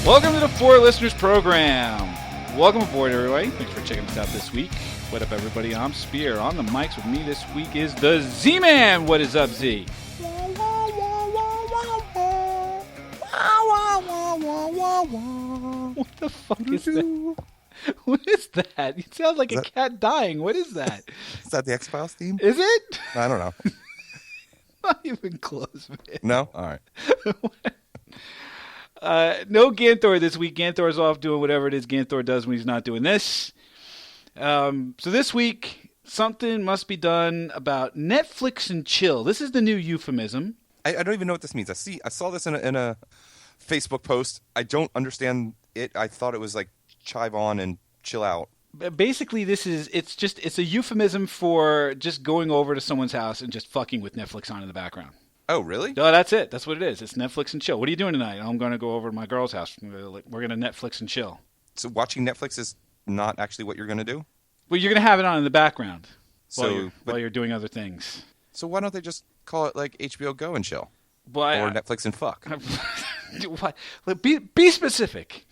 Welcome to the Four Listeners Program. Welcome aboard, everybody. Thanks for checking us out this week. What up, everybody? I'm Spear. On the mics with me this week is the Z-Man. What is up, Z? What the fuck is that? What is that? It sounds like a cat dying. What is that? Is that the X-Files theme? Is it? I don't know. Not even close, man. No? All right. No Ganthor this week. Ganthor's off doing whatever it is Ganthor does when he's not doing this. So this week, something must be done about Netflix and chill. This is the new euphemism. I don't even know what this means. I saw this in a Facebook post. I don't understand it. I thought it was like chive on and chill out. Basically, it's a euphemism for just going over to someone's house and just fucking with Netflix on in the background. Oh, really? No, that's it. That's what it is. It's Netflix and chill. What are you doing tonight? I'm going to go over to my girl's house. We're going to Netflix and chill. So watching Netflix is not actually what you're going to do? Well, you're going to have it on in the background while you're doing other things. So why don't they just call it like HBO Go and chill? Or Netflix and fuck? Be specific.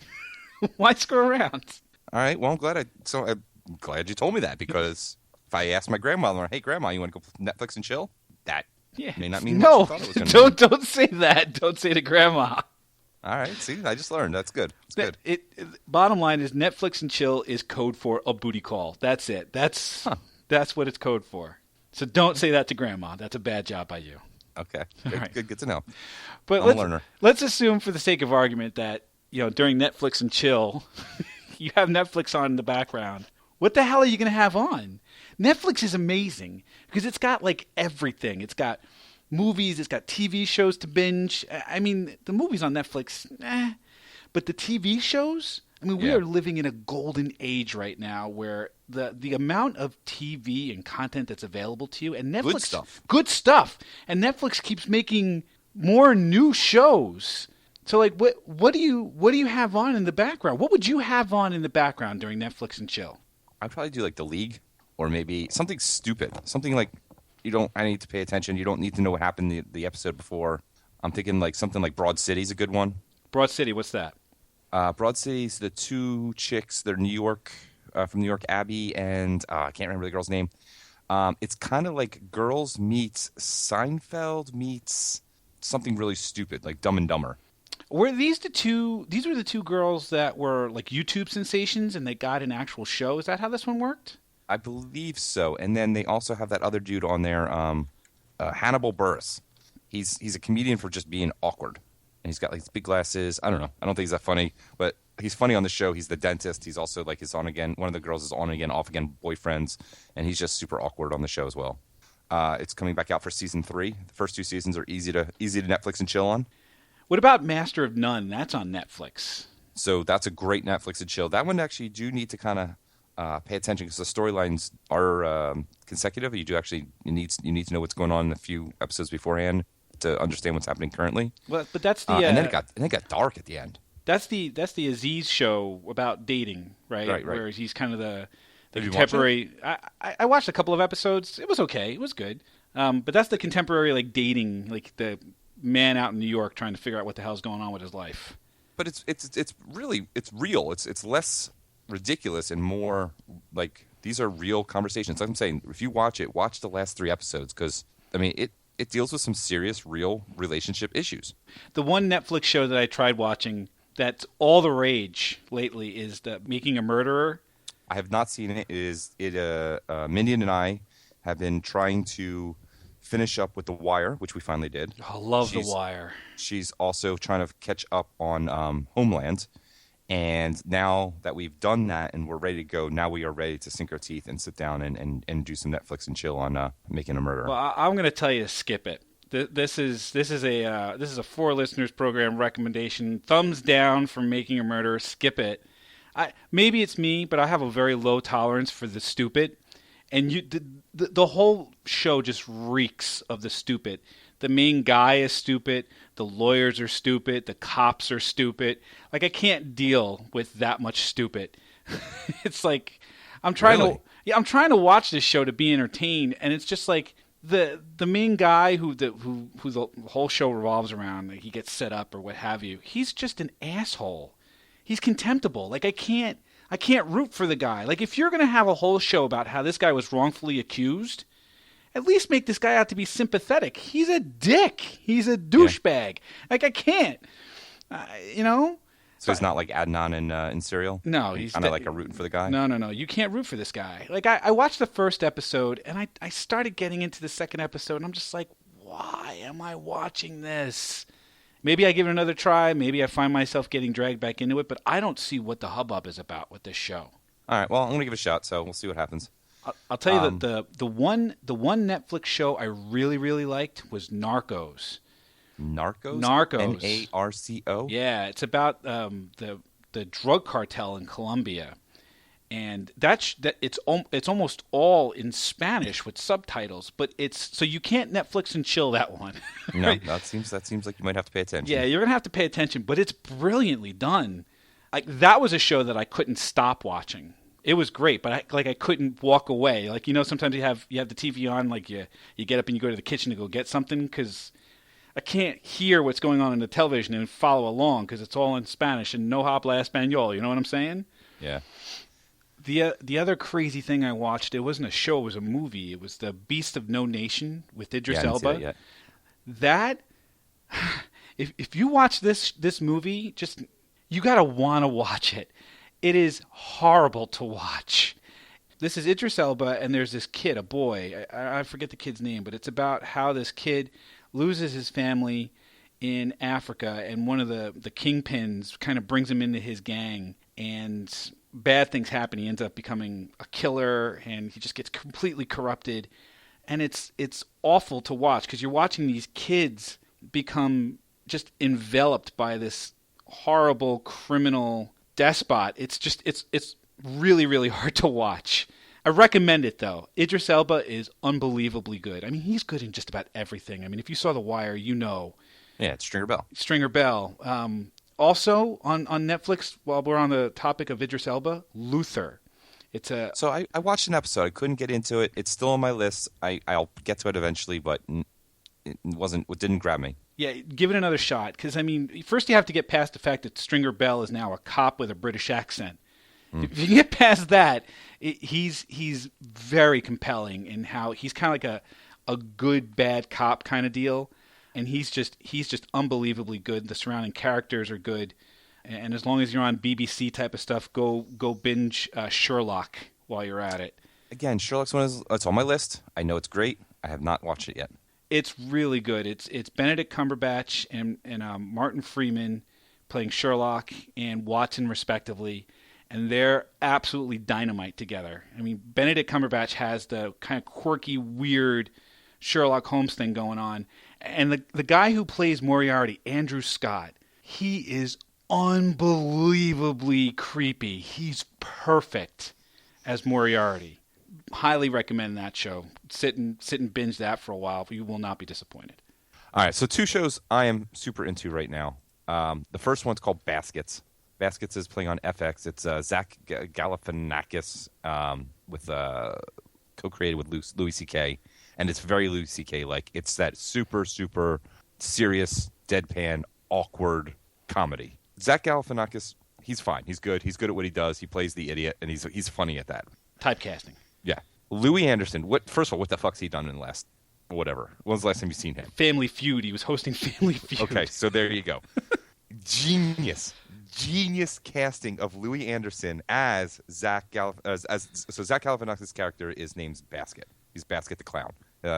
Why screw around? All right. Well, I'm glad you told me that, because if I asked my grandmother, "Hey, Grandma, you want to go Netflix and chill?" That may not mean no. what you thought it was going to mean. Don't say that. Don't say to Grandma. All right. See, I just learned. That's good. It's good. Bottom line is Netflix and chill is code for a booty call. That's it. That's what it's code for. So don't say that to Grandma. That's a bad job by you. Okay. Right. Good to know. But I'm a learner. Let's assume, for the sake of argument, that during Netflix and chill, you have Netflix on in the background. What the hell are you going to have on? Netflix is amazing because it's got like everything. It's got movies. It's got TV shows to binge. I mean, the movies on Netflix, but the TV shows. I mean, we are living in a golden age right now where the amount of TV and content that's available to you, and Netflix, good stuff, and Netflix keeps making more new shows. So, like, what do you have on in the background? What would you have on in the background during Netflix and chill? I'd probably do like The League, or maybe something stupid, something like I need to pay attention. You don't need to know what happened the episode before. I'm thinking like something like Broad City's a good one. Broad City, what's that? Broad City's the two chicks. They're New York, from New York, Abby and I can't remember the girl's name. It's kind of like Girls meets Seinfeld meets something really stupid, like Dumb and Dumber. Were these the two? These were the two girls that were like YouTube sensations, and they got an actual show. Is that how this one worked? I believe so. And then they also have that other dude on there, Hannibal Buress. He's a comedian for just being awkward, and he's got like these big glasses. I don't know. I don't think he's that funny, but he's funny on the show. He's the dentist. He's also like his on again. One of the girls is on again, off again boyfriends, and he's just super awkward on the show as well. It's coming back out for season 3. The first 2 seasons are easy to Netflix and chill on. What about Master of None? That's on Netflix. So that's a great Netflix and chill. That one actually you do need to kind of pay attention because the storylines are consecutive. You need to know what's going on in a few episodes beforehand to understand what's happening currently. Well, but that's the and then it got dark at the end. That's the Aziz show about dating, right? Right. Where he's kind of the Have you contemporary. I watched a couple of episodes. It was okay. It was good. But that's the contemporary like dating, like the man out in New York trying to figure out what the hell's going on with his life. But it's real. It's less ridiculous and more like these are real conversations. Like I'm saying, if you watch the last 3 episodes because I mean it deals with some serious real relationship issues. The one Netflix show that I tried watching that's all the rage lately is the Making a Murderer. I have not seen it. Minion and I have been trying to finish up with The Wire, which we finally did. I love The Wire. She's also trying to catch up on Homeland. And now that we've done that and we're ready to go, now we are ready to sink our teeth and sit down and do some Netflix and chill on Making a Murderer. Well, I'm going to tell you to skip it. This is a Four Listeners Program recommendation. Thumbs down for Making a Murderer. Skip it. Maybe it's me, but I have a very low tolerance for the stupid. And the whole show just reeks of the stupid. The main guy is stupid. The lawyers are stupid. The cops are stupid. Like, I can't deal with that much stupid. It's like I'm trying to watch this show to be entertained, and it's just like the main guy who the whole show revolves around. Like, he gets set up or what have you. He's just an asshole. he's contemptible. Like I can't root for the guy. Like if you're going to have a whole show about how this guy was wrongfully accused, at least make this guy out to be sympathetic. He's a dick. He's a douchebag. Like I can't. You know? So he's not like Adnan in Serial? No, he's kind of like a rooting for the guy? No. You can't root for this guy. Like I watched the first episode and I started getting into the second episode and I'm just like, why am I watching this? Maybe I give it another try. Maybe I find myself getting dragged back into it, but I don't see what the hubbub is about with this show. All right, well, I'm going to give it a shot, so we'll see what happens. I'll tell you that the one Netflix show I really, really liked was Narcos. Narcos? Narco? Yeah, it's about the drug cartel in Colombia. And it's almost all in Spanish with subtitles, but so you can't Netflix and chill that one. No, right? that seems like you might have to pay attention. Yeah, you're gonna have to pay attention, but it's brilliantly done. Like that was a show that I couldn't stop watching. It was great, but I couldn't walk away. Like sometimes you have the TV on, like you get up and you go to the kitchen to go get something because I can't hear what's going on the television and follow along because it's all in Spanish and no habla español. You know what I'm saying? Yeah. The other crazy thing I watched, it wasn't a show, it was a movie. It was The Beast of No Nation with Idris Elba. I didn't see that yet. That, if you watch this movie, just you gotta want to watch it. It is horrible to watch. This is Idris Elba, and there's this kid, a boy. I forget the kid's name, but it's about how this kid loses his family in Africa, and one of the kingpins kind of brings him into his gang, and bad things happen. He ends up becoming a killer, and he just gets completely corrupted. And it's awful to watch because you're watching these kids become just enveloped by this horrible criminal despot. It's really, really hard to watch. I recommend it, though. Idris Elba is unbelievably good. I mean, he's good in just about everything. I mean, if you saw The Wire, you know. Yeah, it's Stringer Bell. Stringer Bell. Also on Netflix, while we're on the topic of Idris Elba, Luther. So I watched an episode. I couldn't get into it. It's still on my list. I'll get to it eventually, but it didn't grab me. Yeah, give it another shot. Because, I mean, first you have to get past the fact that Stringer Bell is now a cop with a British accent. If you get past that, he's very compelling in how he's kind of like a good, bad cop kind of deal. And he's just unbelievably good. The surrounding characters are good. And as long as you're on BBC type of stuff, go binge Sherlock while you're at it. Again, Sherlock's it's on my list. I know it's great. I have not watched it yet. It's really good. It's Benedict Cumberbatch and Martin Freeman playing Sherlock and Watson respectively, and they're absolutely dynamite together. I mean, Benedict Cumberbatch has the kind of quirky, weird Sherlock Holmes thing going on, and the guy who plays Moriarty, Andrew Scott, he is unbelievably creepy. He's perfect as Moriarty. Highly recommend that show. Sit and binge that for a while. You will not be disappointed. All right, so two shows I am super into right now. The first one's called Baskets. Baskets is playing on FX. It's Zach Galifianakis with co-created with Louis C.K. And it's very Louis C.K. like. It's that super, super serious, deadpan, awkward comedy. Zach Galifianakis, he's fine. He's good. He's good at what he does. He plays the idiot, and he's funny at that. Typecasting. Yeah. Louis Anderson, first of all, what the fuck's he done in the last whatever? When's the last time you've seen him? Family Feud. He was hosting Family Feud. Okay, so there you go. Genius casting of Louis Anderson as Zach Galifianakis. So Zach Galifianakis' character is named Basket. He's Basket the Clown.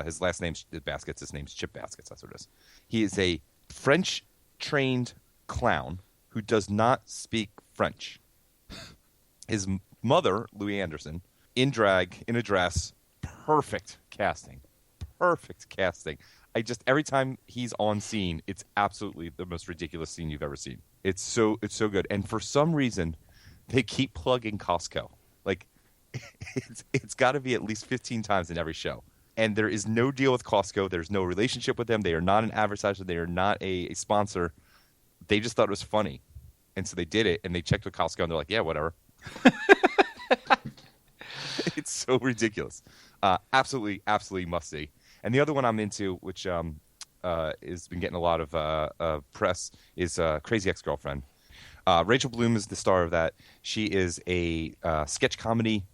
His last name's Baskets. His name's Chip Baskets. That's what it is. He is a French-trained clown who does not speak French. His mother, Louis Anderson, in drag, in a dress, perfect casting. Every time he's on scene, it's absolutely the most ridiculous scene you've ever seen. It's so good. And for some reason, they keep plugging Costco. Like, it's got to be at least 15 times in every show. And there is no deal with Costco. There's no relationship with them. They are not an advertiser. They are not a sponsor. They just thought it was funny. And so they did it, and they checked with Costco, and they're like, yeah, whatever. It's so ridiculous. Absolutely must see. And the other one I'm into, which has been getting a lot of press, is Crazy Ex-Girlfriend. Rachel Bloom is the star of that. She is a sketch comedy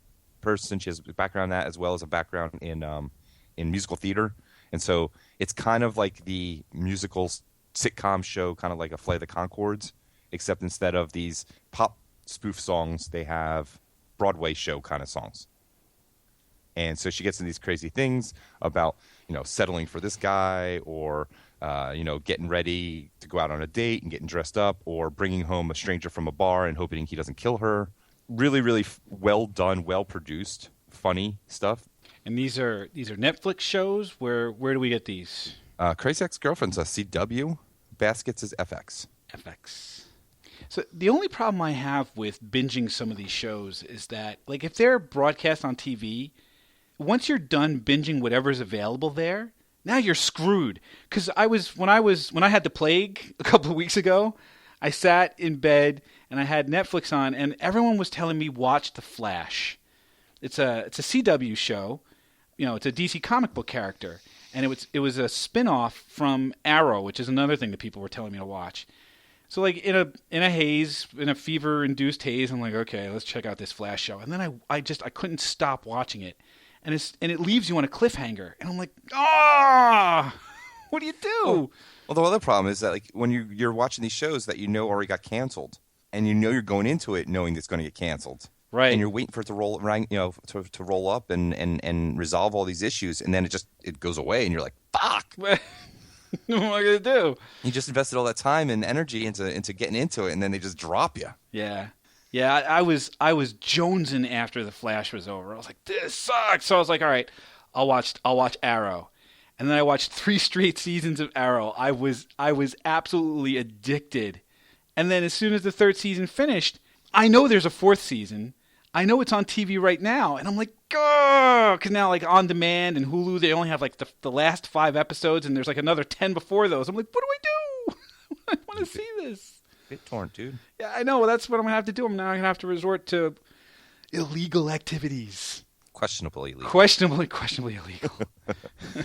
person. She has a background in that as well as a background in musical theater. And so it's kind of like the musical sitcom show, kind of like a Flight of the Conchords, except instead of these pop spoof songs, they have Broadway show kind of songs. And so she gets in these crazy things about, settling for this guy or, getting ready to go out on a date and getting dressed up or bringing home a stranger from a bar and hoping he doesn't kill her. Really, really well done, well produced, funny stuff. And these are Netflix shows. Where do we get these? Crazy Ex-Girlfriend's a CW. Baskets is FX. FX. So the only problem I have with binging some of these shows is that, like, if they're broadcast on TV, once you're done binging whatever's available there, now you're screwed. Because when I had the plague a couple of weeks ago, I sat in bed and I had Netflix on, and everyone was telling me watch The Flash. It's a CW show. It's a DC comic book character, and it was a spin-off from Arrow, which is another thing that people were telling me to watch. So, like, in a fever-induced haze, I'm like, okay, let's check out this Flash show. And then I couldn't stop watching it. And it leaves you on a cliffhanger. And I'm like, what do you do? Well, the other problem is that, like, when you're watching these shows that already got canceled, and you're going into it knowing it's going to get canceled. Right. And you're waiting for it to roll around, to roll up and resolve all these issues, and then it goes away, and you're like, fuck. What am I gonna do? You just invested all that time and energy into getting into it, and then they just drop you. Yeah. I was jonesing after The Flash was over. I was like, this sucks. So I was like, all right, I'll watch Arrow. And then I watched 3 straight seasons of Arrow. I was absolutely addicted. And then as soon as the 3rd season finished, I know there's a 4th season. I know it's on TV right now, and I'm like, oh, because now, like, On Demand and Hulu, they only have, like, the last 5 episodes, and there's, like, another 10 before those. I'm like, what do I do? I want to see this. Bit torn, dude. Yeah, I know. Well, that's what I'm going to have to do. I'm now going to have to resort to illegal activities. Questionably illegal. Questionably illegal.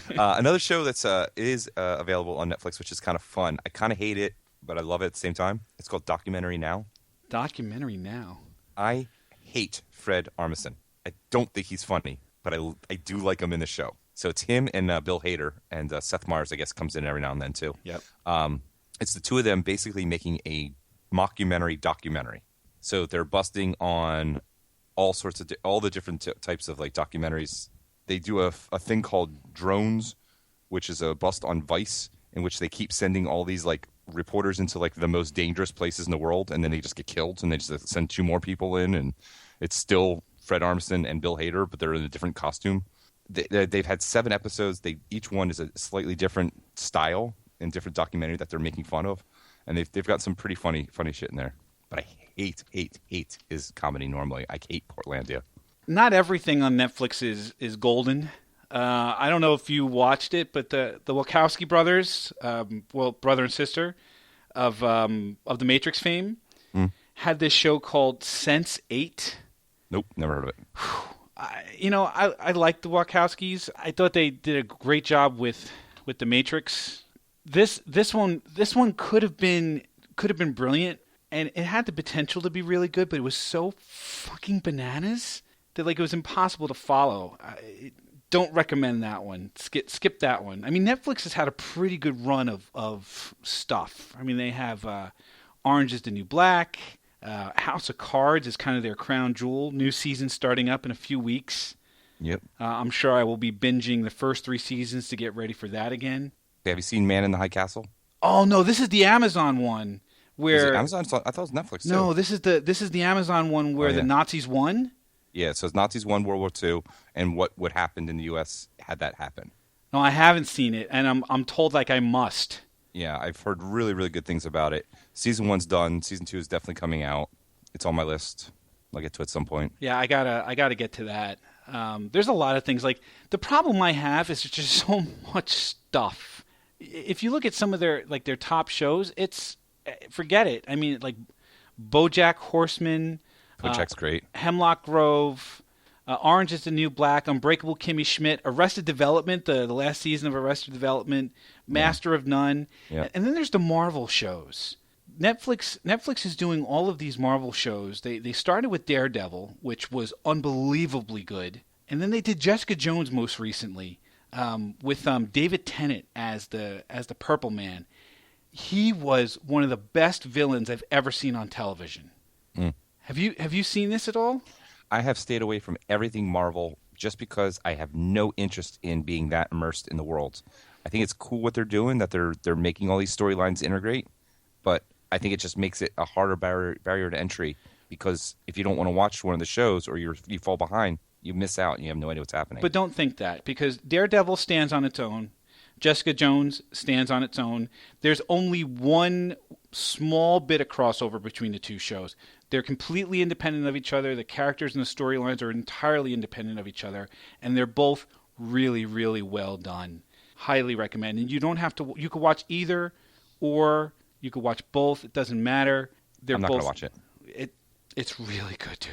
Another show that's is available on Netflix, which is kind of fun. I kind of hate it, but I love it at the same time. It's called Documentary Now. Documentary Now. I hate Fred Armisen. I don't think he's funny, but I do like him in the show. So it's him and Bill Hader, and Seth Meyers, I guess, comes in every now and then too. Yep. It's the two of them basically making a mockumentary documentary. So they're busting on all sorts of all the different types of, like, documentaries. They do a thing called Drones, which is a bust on Vice, in which they keep sending all these, like, reporters into, like, the most dangerous places in the world, and then they just get killed, and they just send 2 more people in, and it's still Fred Armisen and Bill Hader, but they're in a different costume. They've had 7 episodes. Each one is a slightly different style and different documentary that they're making fun of, and they've got some pretty funny shit in there. But I hate his comedy normally. I hate Portlandia. Not everything on Netflix is golden. I don't know if you watched it, but the Wachowski brothers, brother and sister of the Matrix fame, had this show called Sense8. Nope, never heard of it. I like the Wachowskis. I thought they did a great job with the Matrix. This one could have been brilliant, and it had the potential to be really good, but it was so fucking bananas that, like, it was impossible to follow. Don't recommend that one. Skip that one. I mean, Netflix has had a pretty good run of stuff. I mean, they have Orange is the New Black. House of Cards is kind of their crown jewel. New season starting up in a few weeks. Yep. I'm sure I will be binging the first 3 seasons to get ready for that again. Have you seen Man in the High Castle? Oh no, this is the Amazon one where is it Amazon. I thought it was Netflix too. No, this is the Amazon one where the Nazis won. Yeah, so Nazis won World War II, and what happened in the U.S. had that happen. No, I haven't seen it, and I'm told, like, I must. Yeah, I've heard really, really good things about it. Season 1's done. Season 2 is definitely coming out. It's on my list. I'll get to it at some point. Yeah, I gotta get to that. There's a lot of things. Like, the problem I have is there's just so much stuff. If you look at some of their top shows, it's forget it. I mean, like, BoJack Horseman. BoJack's great. Hemlock Grove, Orange is the New Black, Unbreakable Kimmy Schmidt, Arrested Development, the last season of Arrested Development, Master of None. Yeah. And then there's the Marvel shows. Netflix is doing all of these Marvel shows. They started with Daredevil, which was unbelievably good, and then they did Jessica Jones most recently, with David Tennant as the Purple Man. He was one of the best villains I've ever seen on television. Mm. Have you seen this at all? I have stayed away from everything Marvel just because I have no interest in being that immersed in the world. I think it's cool what they're doing, that they're making all these storylines integrate, but I think it just makes it a harder barrier to entry, because if you don't want to watch one of the shows or you fall behind, you miss out and you have no idea what's happening. But don't think that, because Daredevil stands on its own. Jessica Jones stands on its own. There's only one small bit of crossover between the two shows. They're completely independent of each other. The characters and the storylines are entirely independent of each other, and they're both really, really well done. Highly recommend. And you don't have to. You could watch either, or you could watch both. It doesn't matter. I'm not going to watch it. It's really good, dude.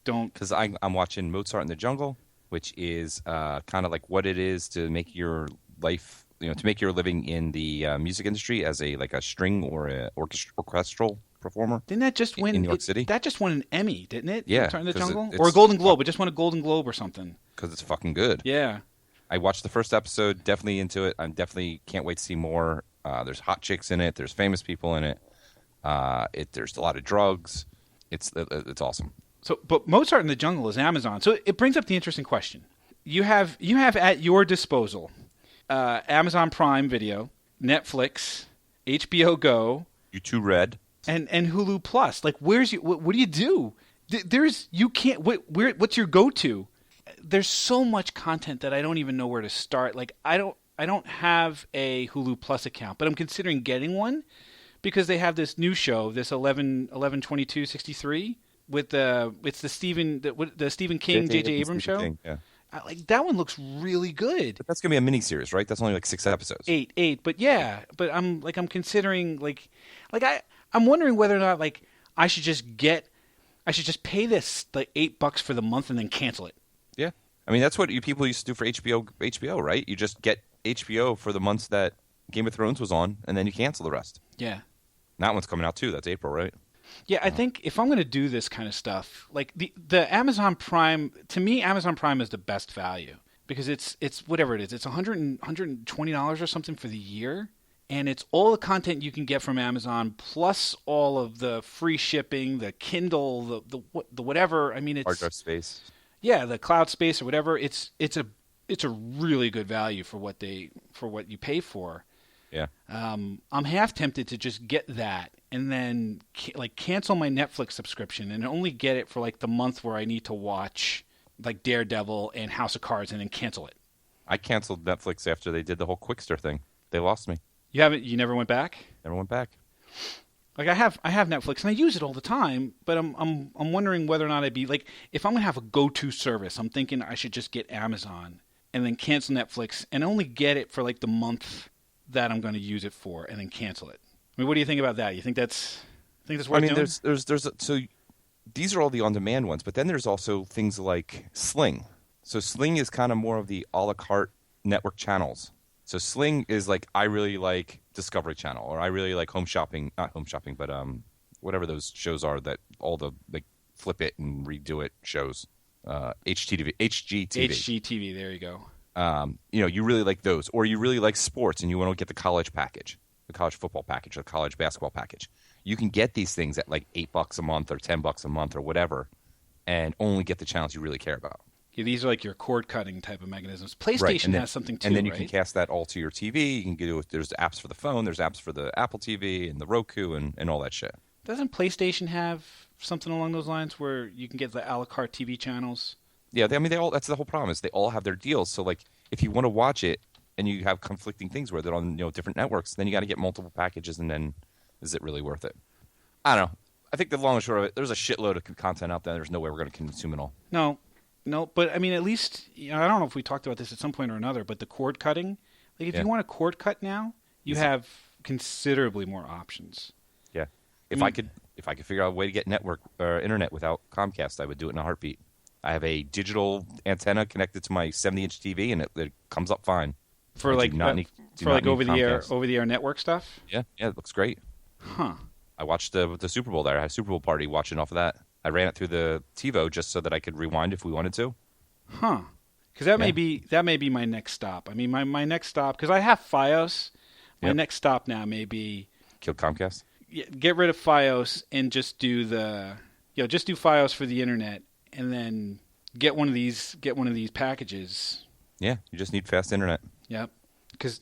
Don't. Because I'm watching Mozart in the Jungle, which is kind of like what it is to make your life, to make your living in the music industry as a string or a orchestral performer. Didn't that just win in New York City? That just won an Emmy, didn't it? Yeah, Mozart in the Jungle, or a Golden Globe. It just won a Golden Globe or something. Because it's fucking good. Yeah. I watched the first episode. Definitely into it. I definitely can't wait to see more. There's hot chicks in it. There's famous people in it. There's a lot of drugs. It's awesome. So, but Mozart in the Jungle is Amazon. So it brings up the interesting question. You have at your disposal Amazon Prime Video, Netflix, HBO Go, YouTube Red, and Hulu Plus. Like, what do you do? You can't. What's your go-to? There's so much content that I don't even know where to start. Like, I don't have a Hulu Plus account, but I'm considering getting one because they have this new show, this 11/22/63 with it's the Stephen King, J.J. Abrams show. King, yeah. Like, that one looks really good. But that's gonna be a miniseries, right? That's only like 6 episodes. Eight. But yeah, I'm considering I'm wondering whether or not I should just pay this like $8 for the month and then cancel it. Yeah, I mean that's what people used to do for HBO, right? You just get HBO for the months that Game of Thrones was on, and then you cancel the rest. Yeah, and that one's coming out too. That's April, right? Yeah, I think if I'm going to do this kind of stuff, like the Amazon Prime, to me, Amazon Prime is the best value because it's whatever it is, it's $120 or something for the year, and it's all the content you can get from Amazon plus all of the free shipping, the Kindle, the whatever. I mean, it's hard drive space. Yeah, the cloud space or whatever. It's a really good value for what you pay for. Yeah. I'm half tempted to just get that and then cancel my Netflix subscription and only get it for like the month where I need to watch like Daredevil and House of Cards and then cancel it. I canceled Netflix after they did the whole Quickster thing. They lost me. You never went back? Never went back. Like I have Netflix and I use it all the time, but I'm wondering whether or not I'd be like, if I'm gonna have a go-to service, I'm thinking I should just get Amazon and then cancel Netflix and only get it for like the month that I'm going to use it for and then cancel it. I mean, what do you think about that? You think that's worth doing? So these are all the on-demand ones, but then there's also things like Sling. So Sling is kind of more of the a la carte network channels. So Sling is like, I really like Discovery Channel, or I really like not Home Shopping, but whatever those shows are that all the like flip it and redo it shows. HGTV. HGTV, there you go. You really like those, or you really like sports and you want to get the college package, the college football package, or the college basketball package. You can get these things at like $8 a month or $10 a month or whatever, and only get the channels you really care about. Yeah, these are like your cord cutting type of mechanisms. PlayStation has something too, and then you right? can cast that all to your TV. You can do it. There's apps for the phone. There's apps for the Apple TV and the Roku and all that shit. Doesn't PlayStation have something along those lines where you can get the a la carte TV channels? Yeah, they all. That's the whole problem. Is they all have their deals. So like, if you want to watch it and you have conflicting things where they're on different networks, then you got to get multiple packages, and then is it really worth it? I don't know. I think the long and short of it, there's a shitload of content out there. There's no way we're going to consume it all. No, but I mean, at least I don't know if we talked about this at some point or another, but the cord cutting, like if you want a cord cut now, you have considerably more options. Yeah, if I could figure out a way to get network or internet without Comcast, I would do it in a heartbeat. I have a digital antenna connected to my 70-inch TV, and it comes up fine. For over the air network stuff. Yeah, it looks great. Huh. I watched the Super Bowl there. I had a Super Bowl party watching off of that. I ran it through the TiVo just so that I could rewind if we wanted to. Huh. Because that may Yeah. be my next stop. I mean, my next stop, because I have FiOS. My Yep. next stop now may be Killed Comcast. get rid of FiOS and just do just do FiOS for the internet, and then get one of these packages. Yeah, you just need fast internet. Yep. Because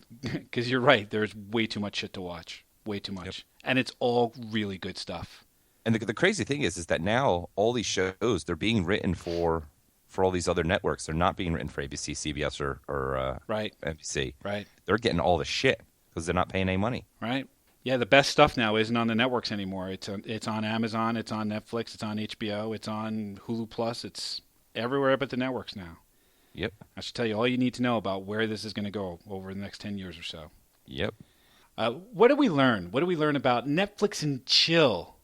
you're right. There's way too much shit to watch. Way too much. Yep. And it's all really good stuff. And the crazy thing is that now all these shows, they're being written for all these other networks. They're not being written for ABC, CBS, or Right. NBC. Right. They're getting all the shit because they're not paying any money. Right. Yeah, the best stuff now isn't on the networks anymore. It's on Amazon, it's on Netflix, it's on HBO, it's on Hulu Plus. It's everywhere but the networks now. Yep. I should tell you all you need to know about where this is going to go over the next 10 years or so. Yep. What did we learn? What did we learn about Netflix and chill?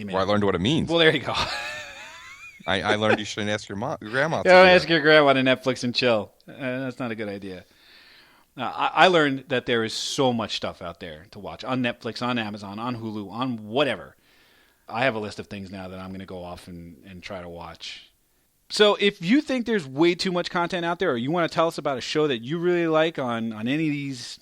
Well, I learned what it means. Well, there you go. I learned you shouldn't ask your grandma. Don't ask your grandma to Netflix and chill. That's not a good idea. I learned that there is so much stuff out there to watch on Netflix, on Amazon, on Hulu, on whatever. I have a list of things now that I'm going to go off and try to watch. So if you think there's way too much content out there, or you want to tell us about a show that you really like on any of these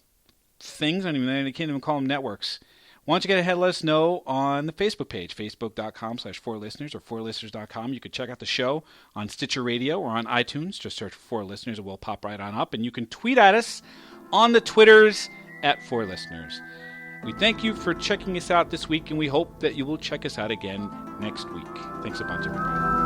things, I can't even call them networks, why don't you get ahead and let us know on the Facebook page, facebook.com/4listeners or 4listeners.com. You can check out the show on Stitcher Radio or on iTunes. Just search for 4listeners and we'll pop right on up. And you can tweet at us on the Twitters at 4listeners. We thank you for checking us out this week, and we hope that you will check us out again next week. Thanks a bunch, everybody.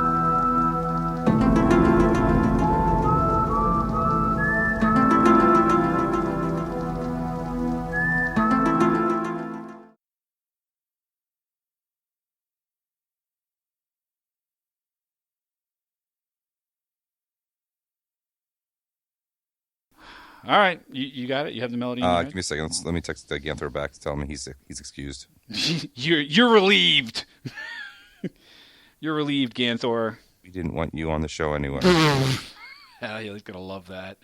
All right, you got it. You have the melody. Give me a second. Let me text Ganthor back to tell him he's excused. You're relieved. You're relieved, Ganthor. We didn't want you on the show anyway. Yeah, he's gonna love that.